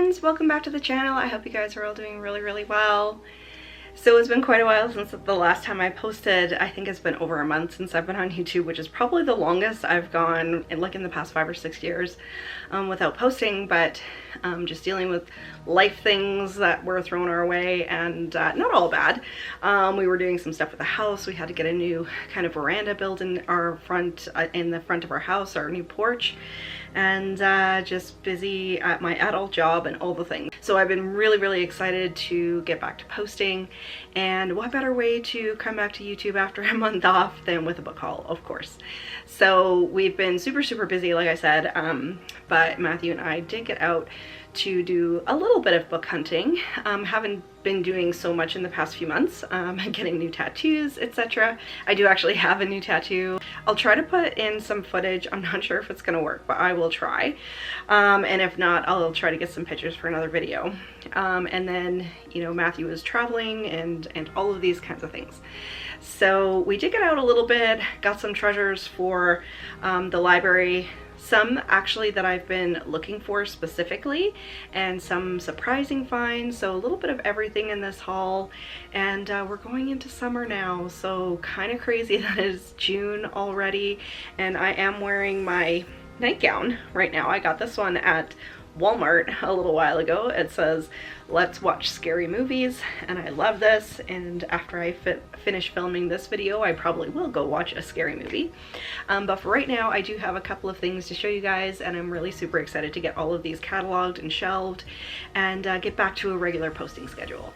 friends, welcome back to the channel. I hope you guys are all doing really well. So it's been quite a while since the last time I posted. I think it's been over a month since I've been on YouTube, which is probably the longest I've gone in the past 5 or 6 years without posting, but just dealing with life things that were thrown our way, and not all bad. We were doing some stuff with the house. We had to get a new kind of veranda built in our front, in the front of our house, our new porch, and just busy at my adult job and all the things. So I've been really excited to get back to posting, and what better way to come back to YouTube after a month off than with a book haul, of course. So we've been super busy, like I said, but Matthew and I did get out to do a little bit of book hunting. Haven't been doing so much in the past few months, getting new tattoos, etc. I do actually have a new tattoo. I'll try to put in some footage. I'm not sure if it's gonna work, but I will try. And if not, I'll try to get some pictures for another video. And then, you know, Matthew was traveling and all of these kinds of things. So we did get out a little bit, got some treasures for the library. Some actually that I've been looking for specifically, and some surprising finds. So a little bit of everything in this haul, and we're going into summer now, so kind of crazy that it's June already, and I am wearing my nightgown right now. I got this one at Walmart a little while ago. It says, "Let's watch scary movies," and I love this, and after I finish filming this video I probably will go watch a scary movie. But for right now I do have a couple of things to show you guys, and I'm really super excited to get all of these cataloged and shelved and get back to a regular posting schedule.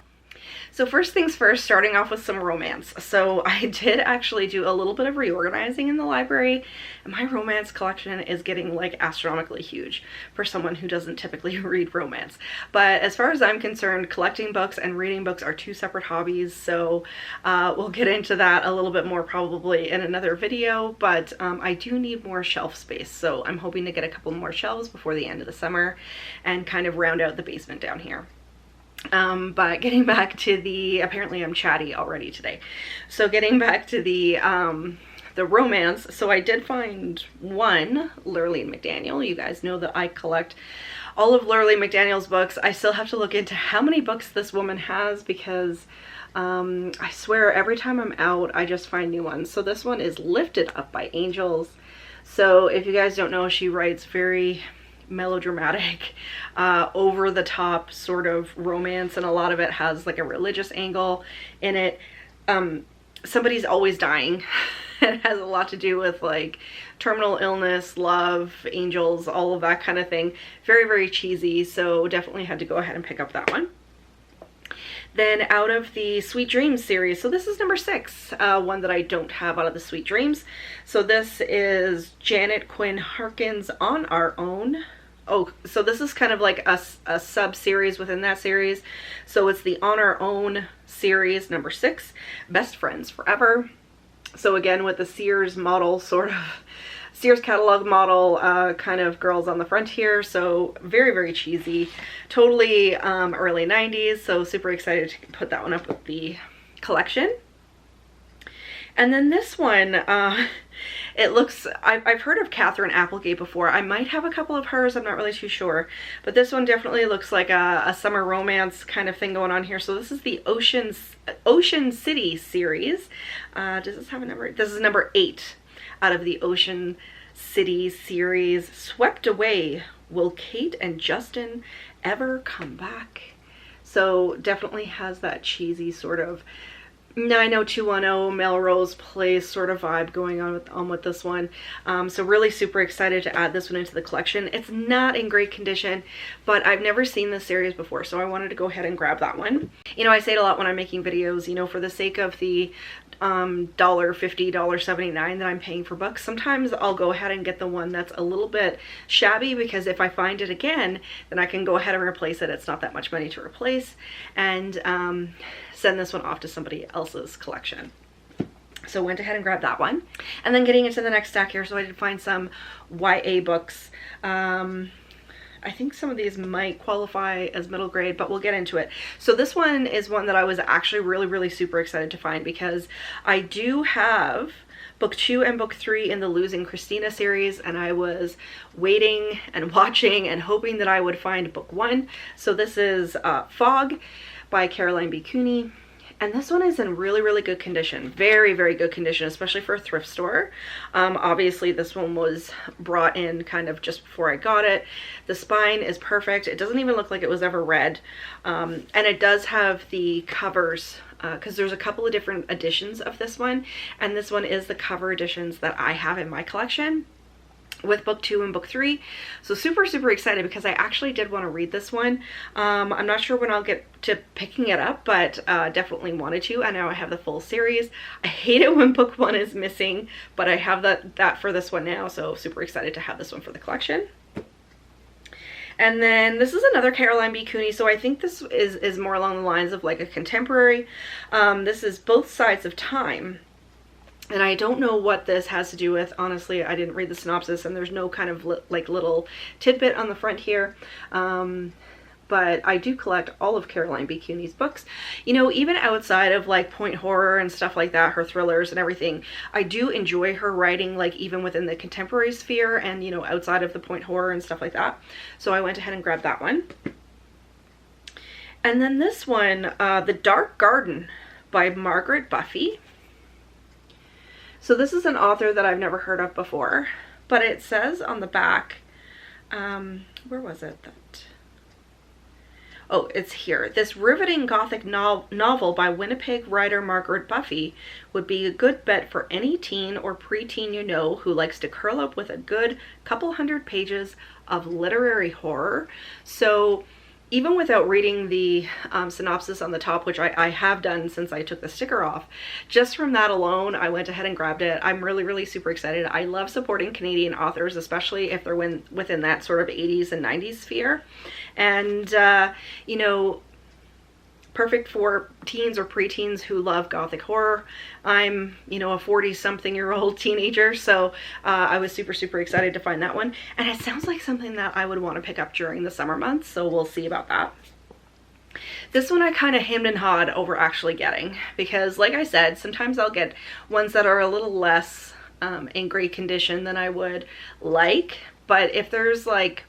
So first things first, starting off with some romance. So I did actually do a little bit of reorganizing in the library, and my romance collection is getting like astronomically huge for someone who doesn't typically read romance. But as far as I'm concerned, collecting books and reading books are two separate hobbies, so we'll get into that a little bit more probably in another video, but I do need more shelf space, so I'm hoping to get a couple more shelves before the end of the summer and kind of round out the basement down here. But getting back to the, apparently I'm chatty already today. So getting back to the romance, so I did find one Lurleen McDaniel. You guys know that I collect all of Lurleen McDaniel's books. I still have to look into how many books this woman has, because I swear every time I'm out I just find new ones. So this one is Lifted Up by Angels. So if you guys don't know, she writes very melodramatic, over the top sort of romance, and a lot of it has like a religious angle in it. Somebody's always dying. It has a lot to do with like terminal illness, love, angels, all of that kind of thing. Very cheesy, so definitely had to go ahead and pick up that one. Then out of the Sweet Dreams series, so this is number 6, one that I don't have out of the Sweet Dreams. So this is Janet Quinn Harkins' On Our Own. Oh, so this is kind of like a sub-series within that series. So it's the On Our Own series, number 6, Best Friends Forever. So again, with the Sears model, sort of Sears catalog model, kind of girls on the front here. So very cheesy, totally early 90s. So super excited to put that one up with the collection. And then this one, it looks, I've heard of Catherine Applegate before. I might have a couple of hers, I'm not really too sure. But this one definitely looks like a summer romance kind of thing going on here. So this is the Ocean City series. Does this have a number? This is number 8 out of the Ocean City series. Swept Away, Will Kate and Justin Ever Come Back? So definitely has that cheesy sort of 90210 Melrose Place sort of vibe going on with this one. So really super excited to add this one into the collection. It's not in great condition, but I've never seen this series before, so I wanted to go ahead and grab that one. You know, I say it a lot when I'm making videos, you know, for the sake of the $1.50, $1.79 that I'm paying for books, sometimes I'll go ahead and get the one that's a little bit shabby, because if I find it again, then I can go ahead and replace it. It's not that much money to replace, and send this one off to somebody else's collection. So went ahead and grabbed that one. And then getting into the next stack here, so I did find some YA books. I think some of these might qualify as middle grade, but we'll get into it. So this one is one that I was actually really super excited to find, because I do have book 2 and book 3 in the Losing Christina series, and I was waiting and watching and hoping that I would find book 1. So this is Fog by Caroline B. Cooney. And this one is in really good condition. Very good condition, especially for a thrift store. Obviously this one was brought in kind of just before I got it. The spine is perfect. It doesn't even look like it was ever read. And it does have the covers, because there's a couple of different editions of this one. And this one is the cover editions that I have in my collection, with book 2 and book 3. So super excited, because I actually did want to read this one. I'm not sure when I'll get to picking it up, but definitely wanted to, and now I have the full series. I hate it when book 1 is missing, but I have that for this one now, so super excited to have this one for the collection. And then this is another Caroline B. Cooney, so I think this is more along the lines of like a contemporary. This is Both Sides of Time. And I don't know what this has to do with. Honestly, I didn't read the synopsis, and there's no kind of like little tidbit on the front here. But I do collect all of Caroline B. Cooney's books. You know, even outside of like point horror and stuff like that, her thrillers and everything, I do enjoy her writing, like even within the contemporary sphere and, you know, outside of the point horror and stuff like that. So I went ahead and grabbed that one. And then this one, The Dark Garden by Margaret Buffy. So this is an author that I've never heard of before, but it says on the back, where was it? Oh, it's here. This riveting gothic novel by Winnipeg writer Margaret Buffy would be a good bet for any teen or preteen you know who likes to curl up with a good couple hundred pages of literary horror. So even without reading the synopsis on the top, which I have done since I took the sticker off, just from that alone, I went ahead and grabbed it. I'm really super excited. I love supporting Canadian authors, especially if they're within that sort of 80s and 90s sphere. And, you know, perfect for teens or preteens who love gothic horror. I'm, you know, a 40-something-year-old teenager, so I was super excited to find that one. And it sounds like something that I would want to pick up during the summer months, so we'll see about that. This one I kind of hemmed and hawed over actually getting, because like I said, sometimes I'll get ones that are a little less in great condition than I would like, but if there's like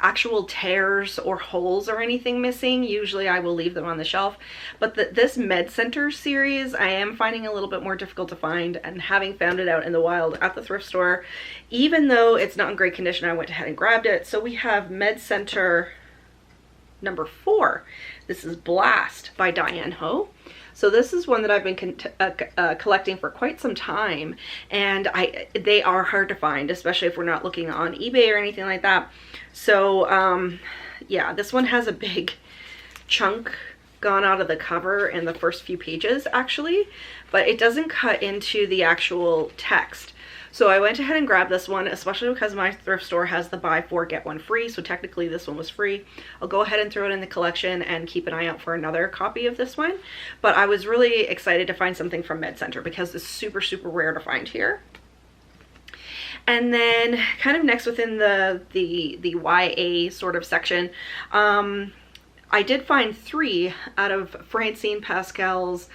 actual tears or holes or anything missing, usually I will leave them on the shelf. But this Med Center series I am finding a little bit more difficult to find, and having found it out in the wild at the thrift store, even though it's not in great condition, I went ahead and grabbed it. So we have Med Center number 4. This is Blast by Diane Ho. So this is one that I've been collecting for quite some time, and they are hard to find, especially if we're not looking on eBay or anything like that. So yeah, this one has a big chunk gone out of the cover in the first few pages actually, but it doesn't cut into the actual text. So I went ahead and grabbed this one, especially because my thrift store has the buy 4 get 1 free, so technically this one was free. I'll go ahead and throw it in the collection and keep an eye out for another copy of this one. But I was really excited to find something from Med Center because it's super rare to find here. And then kind of next within the YA sort of section, I did find 3 out of Francine Pascal's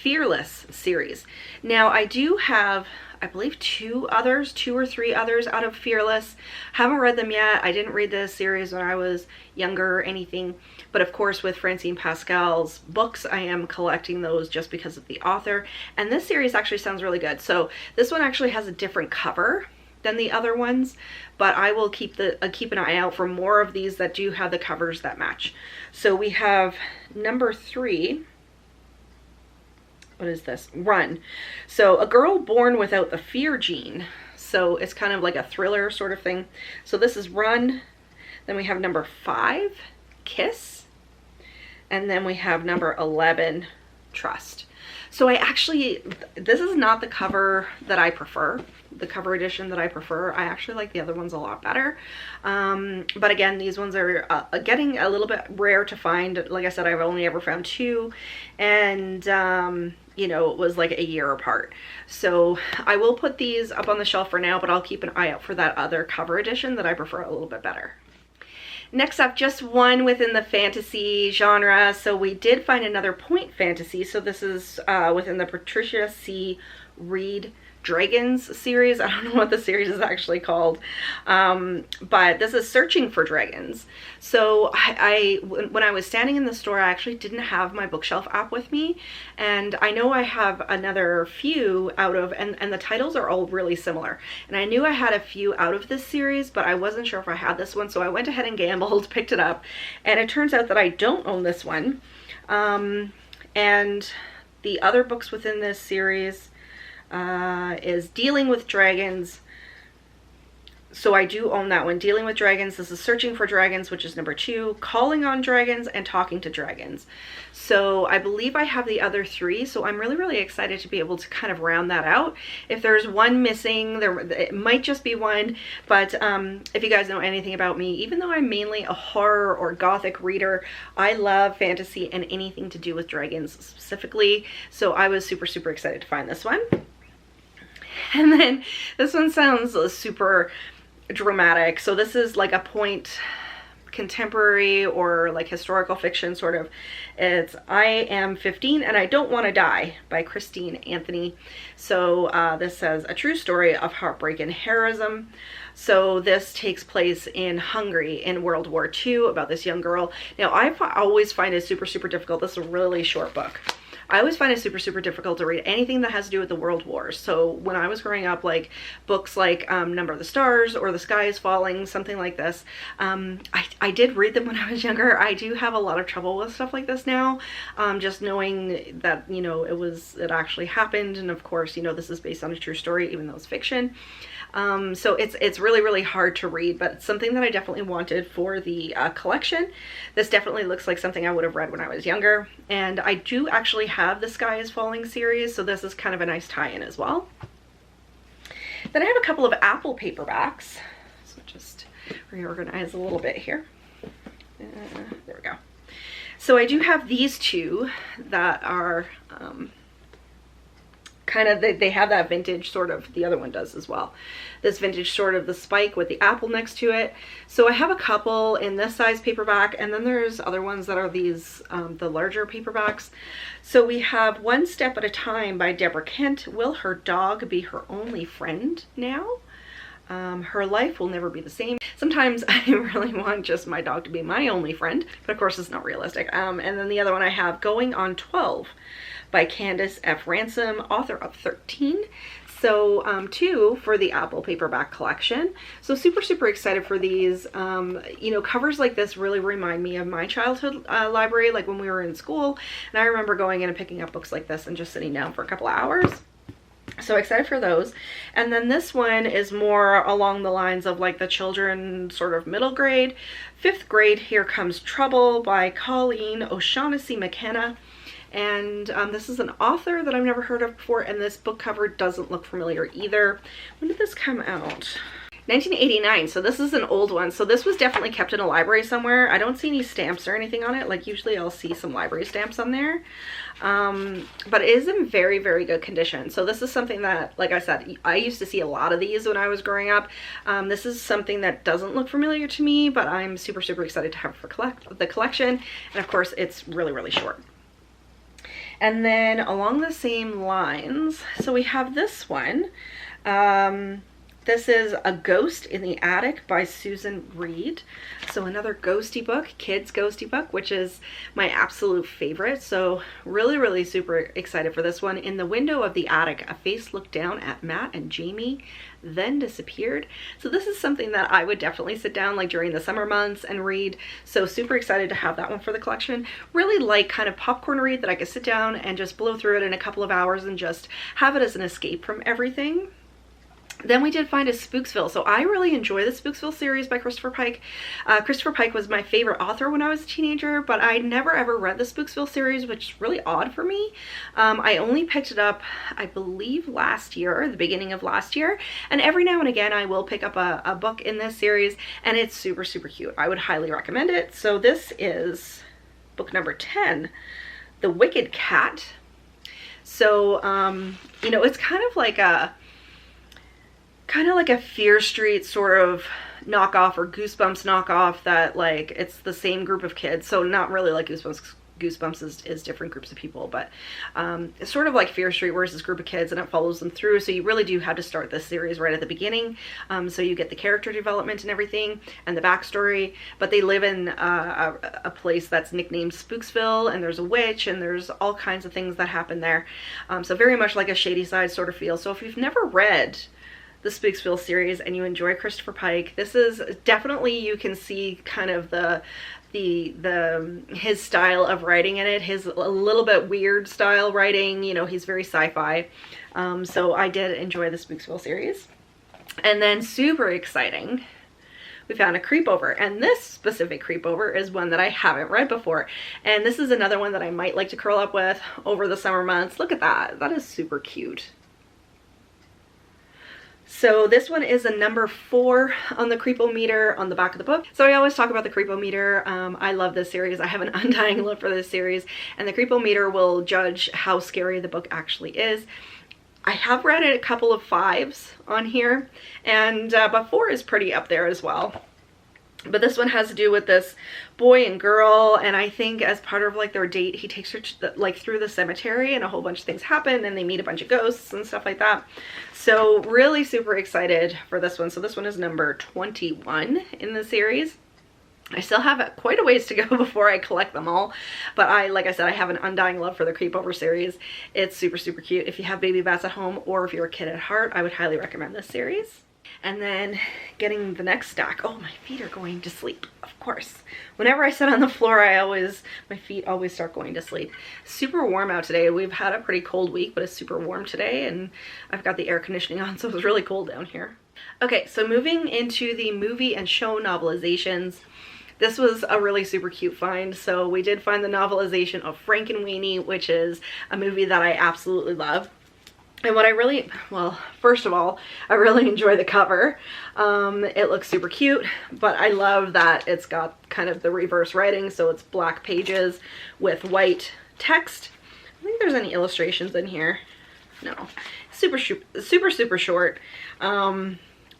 Fearless series. Now I do have, I believe 2 or 3 others out of Fearless. Haven't read them yet. I didn't read this series when I was younger or anything, but of course with Francine Pascal's books I am collecting those just because of the author, and this series actually sounds really good. So this one actually has a different cover than the other ones, but I will keep an eye out for more of these that do have the covers that match. So we have number 3. What is this? Run. So A Girl Born Without the Fear Gene. So it's kind of like a thriller sort of thing. So this is Run. Then we have number 5, Kiss. And then we have number 11, Trust. So this is not the cover that I prefer, the cover edition that I prefer. I actually like the other ones a lot better. But again, these ones are getting a little bit rare to find. Like I said, I've only ever found 2, and you know, it was like a year apart. So I will put these up on the shelf for now, but I'll keep an eye out for that other cover edition that I prefer a little bit better. Next up, just one within the fantasy genre. So we did find another point fantasy. So this is within the Patricia C. Reed Dragons series. I don't know what the series is actually called, but this is Searching for Dragons. So when I was standing in the store, I actually didn't have my bookshelf app with me, and I know I have another few out of, and the titles are all really similar, and I knew I had a few out of this series, but I wasn't sure if I had this one, so I went ahead and gambled, picked it up, and it turns out that I don't own this one. And the other books within this series is Dealing with Dragons. So I do own that one. Dealing with Dragons. This is Searching for Dragons, which is number 2. Calling on Dragons and Talking to Dragons. So I believe I have the other 3. So I'm really, really excited to be able to kind of round that out. If there's one missing, it might just be one. But if you guys know anything about me, even though I'm mainly a horror or gothic reader, I love fantasy and anything to do with dragons specifically. So I was super, super excited to find this one. And then this one sounds super dramatic. So this is like a point contemporary or like historical fiction sort of. It's I Am 15 and I Don't Want to Die by Christine Anthony. So this says a true story of heartbreak and heroism. So this takes place in Hungary in World War II about this young girl. Now I always find it super, super difficult. This is a really short book. I always find it super, super difficult to read anything that has to do with the World Wars. So when I was growing up, like books like Number of the Stars or The Sky is Falling, something like this, I did read them when I was younger. I do have a lot of trouble with stuff like this now, just knowing that, you know, it actually happened. And of course, you know, this is based on a true story, even though it's fiction. So it's really, really hard to read, but it's something that I definitely wanted for the collection. This definitely looks like something I would have read when I was younger. And I do actually have the Sky is Falling series, so this is kind of a nice tie-in as well. Then I have a couple of Apple paperbacks. So just reorganize a little bit here. There we go. So I do have these two that are kind of, they have that vintage sort of, the other one does as well, this vintage sort of the spike with the apple next to it. So I have a couple in this size paperback, and then there's other ones that are these the larger paperbacks. So we have One Step at a Time by Deborah Kent. Will her dog be her only friend now? Her life will never be the same. Sometimes I really want just my dog to be my only friend, but of course it's not realistic. And then the other one I have, Going on 12 by Candace F. Ransom, author of 13. So 2 for the Apple paperback collection. So super, super excited for these. You know, covers like this really remind me of my childhood library, like when we were in school. And I remember going in and picking up books like this and just sitting down for a couple of hours. So excited for those. And then this one is more along the lines of like the children sort of middle grade. 5th grade, Here Comes Trouble by Colleen O'Shaughnessy McKenna. And this is an author that I've never heard of before, and this book cover doesn't look familiar either. When did this come out? 1989, so this is an old one. So this was definitely kept in a library somewhere. I don't see any stamps or anything on it. Like usually I'll see some library stamps on there. But it is in very, very good condition. So this is something that, like I said, I used to see a lot of these when I was growing up. This is something that doesn't look familiar to me, but I'm super, super excited to have for the collection. And of course, it's really, really short. And then along the same lines, so we have this one. This is A Ghost in the Attic by Susan Reed. So another ghosty book, kids ghosty book, which is my absolute favorite. So really, really super excited for this one. In the window of the attic, a face looked down at Matt and Jamie, then disappeared. So this is something that I would definitely sit down like during the summer months and read. So super excited to have that one for the collection. Really like kind of popcorn read that I could sit down and just blow through it in a couple of hours and just have it as an escape from everything. Then we did find a Spooksville. So I really enjoy the Spooksville series by Christopher Pike. Christopher Pike was my favorite author when I was a teenager, but I never ever read the Spooksville series, which is really odd for me. I only picked it up, I believe, last year, the beginning of last year. And every now and again, I will pick up a book in this series, and it's super, super cute. I would highly recommend it. So this is book number 10, The Wicked Cat. So, you know, it's kind of like a Fear Street sort of knockoff or Goosebumps knockoff that like it's the same group of kids. So not really like Goosebumps. Goosebumps is different groups of people, but it's sort of like Fear Street, where it's this group of kids and it follows them through. So you really do have to start this series right at the beginning, so you get the character development and everything and the backstory. But they live in a place that's nicknamed Spooksville, and there's a witch and there's all kinds of things that happen there. So very much like a Shadyside sort of feel. So if you've never read the Spooksville series and you enjoy Christopher Pike, this is definitely, you can see kind of his style of writing in it, his a little bit weird style writing, you know, he's very sci-fi. So I did enjoy the Spooksville series. And then super exciting, we found a creepover, and this specific creepover is one that I haven't read before. And this is another one that I might like to curl up with over the summer months. Look at that, that is super cute. So this one is a number 4 on the Creepometer on the back of the book. So I always talk about the Creepometer. I love this series. I have an undying love for this series, and the Creepometer will judge how scary the book actually is. I have read a couple of 5s on here, and but 4 is pretty up there as well. But this one has to do with this boy and girl, and I think as part of like their date, he takes her to like through the cemetery, and a whole bunch of things happen, and they meet a bunch of ghosts and stuff like that. So really super excited for this one. So this one is number 21 in the series. I still have quite a ways to go before I collect them all, but like I said, I have an undying love for the Creepover series. It's super, super cute. If you have baby bats at home, or if you're a kid at heart, I would highly recommend this series. And then getting the next stack. Oh, my feet are going to sleep, of course. Whenever I sit on the floor, my feet always start going to sleep. Super warm out today. We've had a pretty cold week, but it's super warm today, and I've got the air conditioning on, so it's really cold down here. Okay, so moving into the movie and show novelizations. This was a really super cute find. So we did find the novelization of Frankenweenie, which is a movie that I absolutely love. And what well, first of all, I really enjoy the cover. It looks super cute, but I love that it's got kind of the reverse writing, so it's black pages with white text. I think there's any illustrations in here. No. Super short.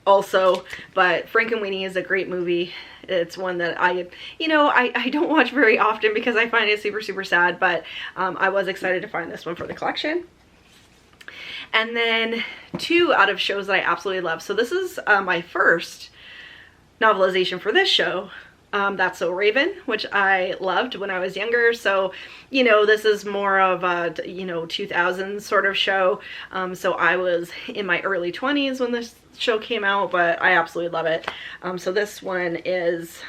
Also, but Frankenweenie is a great movie. It's one that I don't watch very often because I find it super, super sad, but I was excited to find this one for the collection. And then 2 out of shows that I absolutely love. So this is my first novelization for this show. That's So Raven, which I loved when I was younger. So, you know, this is more of a, 2000s sort of show. So I was in my early 20s when this show came out, but I absolutely love it. So this one is,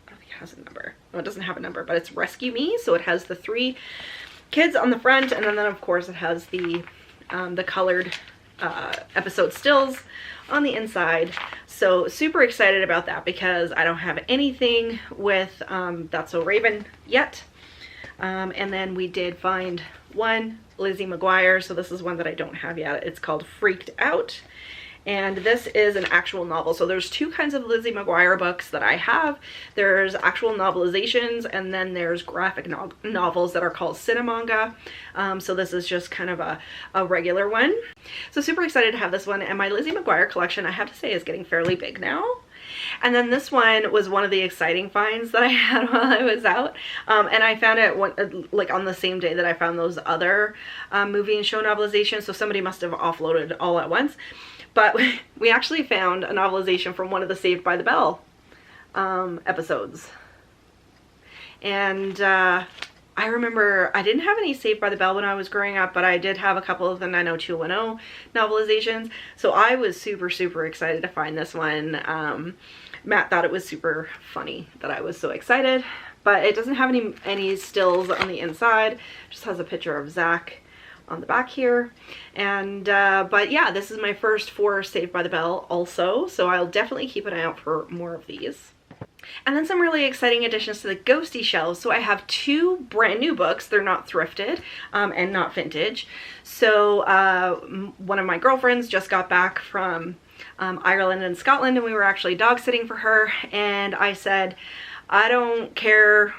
I don't think it has a number. No, it doesn't have a number, but it's Rescue Me. So it has the 3 kids on the front, and then of course it has the colored episode stills on the inside. So super excited about that because I don't have anything with That's So Raven yet. And then we did find one Lizzie McGuire. So this is one that I don't have yet. It's called Freaked Out. And this is an actual novel. So there's 2 kinds of Lizzie McGuire books that I have. There's actual novelizations, and then there's graphic novels that are called Cinemanga. So this is just kind of a regular one. So super excited to have this one. And my Lizzie McGuire collection, I have to say, is getting fairly big now. And then this one was one of the exciting finds that I had while I was out. And I found it like on the same day that I found those other movie and show novelizations. So somebody must have offloaded all at once. But we actually found a novelization from one of the Saved by the Bell episodes. And I remember I didn't have any Saved by the Bell when I was growing up, but I did have a couple of the 90210 novelizations. So I was super, super excited to find this one. Matt thought it was super funny that I was so excited. But it doesn't have any stills on the inside. It just has a picture of Zach on the back here. And but yeah, this is my first for Saved by the Bell also, so I'll definitely keep an eye out for more of these. And then some really exciting additions to the Ghosty shelves. So I have 2 brand new books. They're not thrifted and not vintage. So one of my girlfriends just got back from Ireland and Scotland, and we were actually dog sitting for her, and I said, I don't care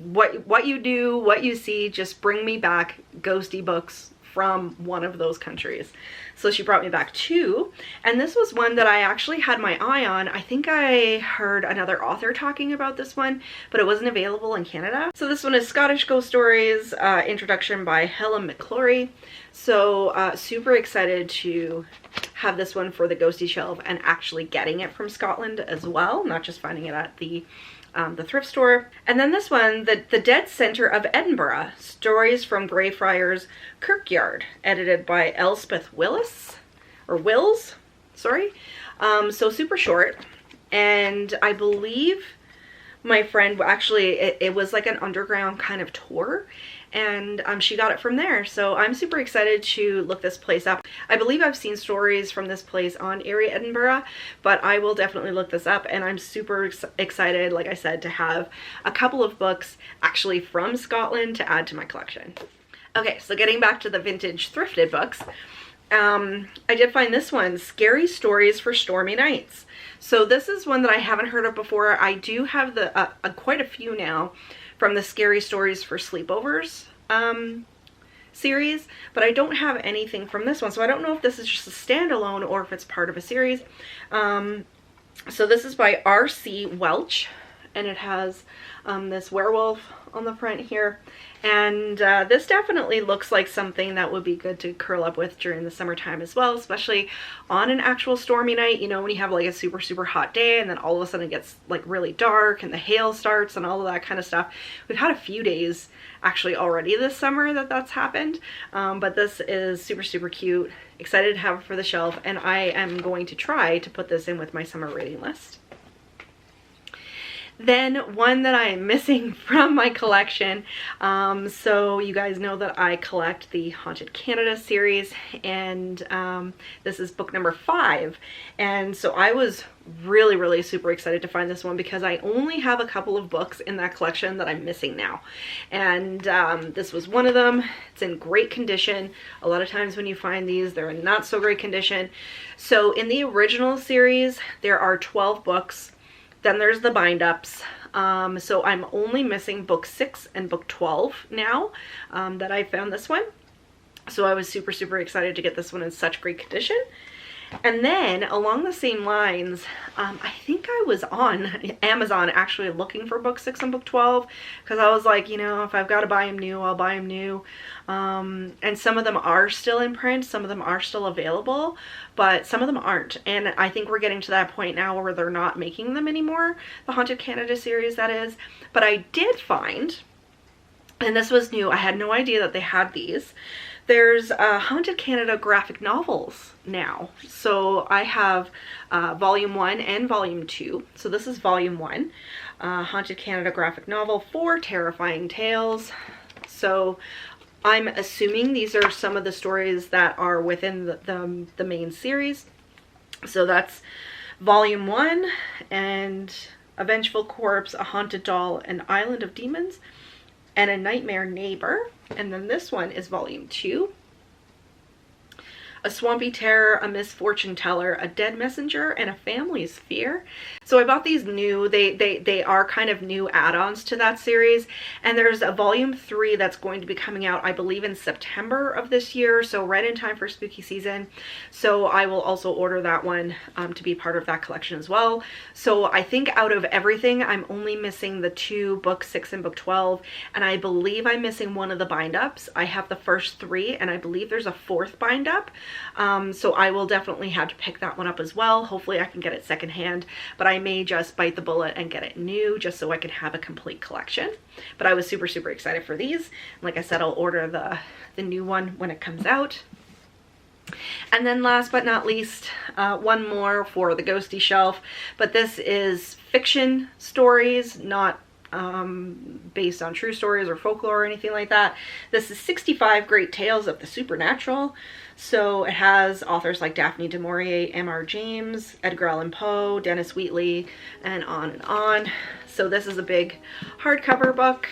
what you do, what you see, just bring me back Ghosty books from one of those countries. So she brought me back 2, and this was one that I actually had my eye on. I think I heard another author talking about this one, but it wasn't available in Canada. So this one is Scottish Ghost Stories, introduction by Helen McClory. So super excited to have this one for the Ghosty Shelf and actually getting it from Scotland as well, not just finding it at the thrift store. And then this one, the Dead Centre of Edinburgh, Stories from Greyfriars Kirkyard, edited by Elspeth Wills, sorry. So super short, and I believe my friend, actually it was like an underground kind of tour, and she got it from there. So I'm super excited to look this place up. I believe I've seen stories from this place on Area Edinburgh, but I will definitely look this up, and I'm super excited, like I said, to have a couple of books actually from Scotland to add to my collection. Okay, so getting back to the vintage thrifted books, I did find this one, Scary Stories for Stormy Nights. So this is one that I haven't heard of before. I do have the quite a few now from the Scary Stories for Sleepovers series, but I don't have anything from this one, so I don't know if this is just a standalone or if it's part of a series. So this is by R.C. Welch, and it has this werewolf on the front here, and this definitely looks like something that would be good to curl up with during the summertime as well, especially on an actual stormy night. You know, when you have like a super hot day and then all of a sudden it gets like really dark and the hail starts and all of that kind of stuff. We've had a few days actually already this summer that's happened, but this is super cute. Excited to have it for the shelf, and I am going to try to put this in with my summer reading list. Then one that I am missing from my collection, so you guys know that I collect the Haunted Canada series, and this is book number 5, and so I was really super excited to find this one because I only have a couple of books in that collection that I'm missing now, and this was one of them. It's in great condition. A lot of times when you find these, they're in not so great condition. So in the original series there are 12 books. Then there's the bind-ups, so I'm only missing book 6 and book 12 now that I found this one. So I was super excited to get this one in such great condition. And then along the same lines, I think I was on Amazon actually looking for book 6 and book 12, because I was like, you know, if I've got to buy them new, I'll buy them new. And some of them are still in print, some of them are still available, but some of them aren't. And I think we're getting to that point now where they're not making them anymore, the Haunted Canada series, that is. But I did find, and this was new, I had no idea that they had these. There's Haunted Canada graphic novels now. So I have volume 1 and volume 2. So this is volume 1, Haunted Canada graphic novel, 4 terrifying tales. So I'm assuming these are some of the stories that are within the main series. So that's volume 1, and A Vengeful Corpse, A Haunted Doll, An Island of Demons, and A Nightmare Neighbor. And then this one is volume 2. A Swampy Terror, A Misfortune Teller, A Dead Messenger, and A Family's Fear. So I bought these new, they are kind of new add-ons to that series, and there's a volume 3 that's going to be coming out, I believe, in September of this year, so right in time for spooky season. So I will also order that one to be part of that collection as well. So I think out of everything, I'm only missing the 2, book 6 and book 12, and I believe I'm missing one of the bind-ups. I have the first 3, and I believe there's a 4th bind-up. So I will definitely have to pick that one up as well. Hopefully I can get it secondhand, but I may just bite the bullet and get it new just so I can have a complete collection. But I was super excited for these. Like I said, I'll order the new one when it comes out. And then last but not least, one more for the Ghosty Shelf, but this is fiction stories, not based on true stories or folklore or anything like that. This is 65 Great Tales of the Supernatural. So it has authors like Daphne du Maurier, M.R. James, Edgar Allan Poe, Dennis Wheatley, and on and on. So this is a big hardcover book,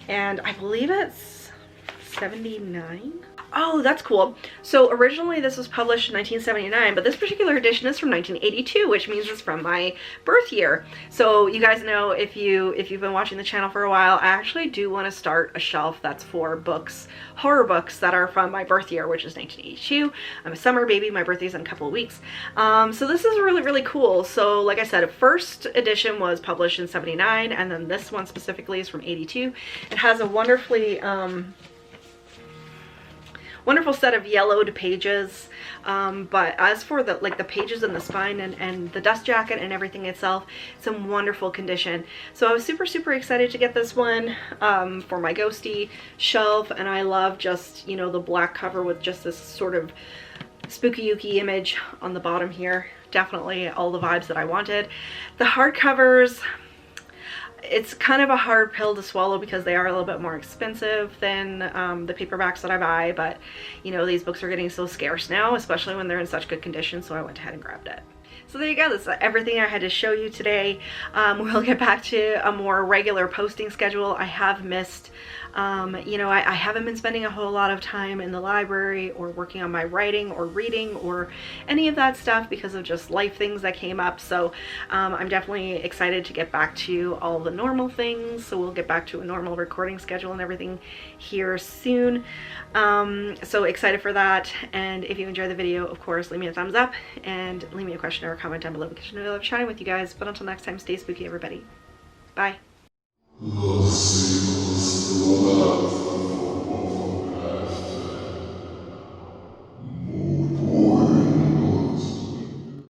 and I believe it's $79. Oh, that's cool. So originally this was published in 1979, but this particular edition is from 1982, which means it's from my birth year. So you guys know, if you've been watching the channel for a while, I actually do want to start a shelf that's for books, horror books that are from my birth year, which is 1982. I'm a summer baby. My birthday's in a couple of weeks. So this is really, really cool. So like I said, first edition was published in 79, and then this one specifically is from 82. It has a wonderfully wonderful set of yellowed pages, but as for the pages and the spine and the dust jacket and everything itself, it's in wonderful condition. So I was super excited to get this one for my ghosty shelf, and I love just, you know, the black cover with just this sort of spooky yuki image on the bottom here. Definitely all the vibes that I wanted. The hardcovers, it's kind of a hard pill to swallow because they are a little bit more expensive than the paperbacks that I buy, but you know, these books are getting so scarce now, especially when they're in such good condition, so I went ahead and grabbed it. So there you go, that's everything I had to show you today. We'll get back to a more regular posting schedule. I have missed, you know, I haven't been spending a whole lot of time in the library or working on my writing or reading or any of that stuff because of just life things that came up. So I'm definitely excited to get back to all the normal things. So we'll get back to a normal recording schedule and everything here soon. So excited for that. And if you enjoyed the video, of course, leave me a thumbs up and leave me a question or a comment down below because I know I love chatting with you guys. But until next time, stay spooky, everybody. Bye.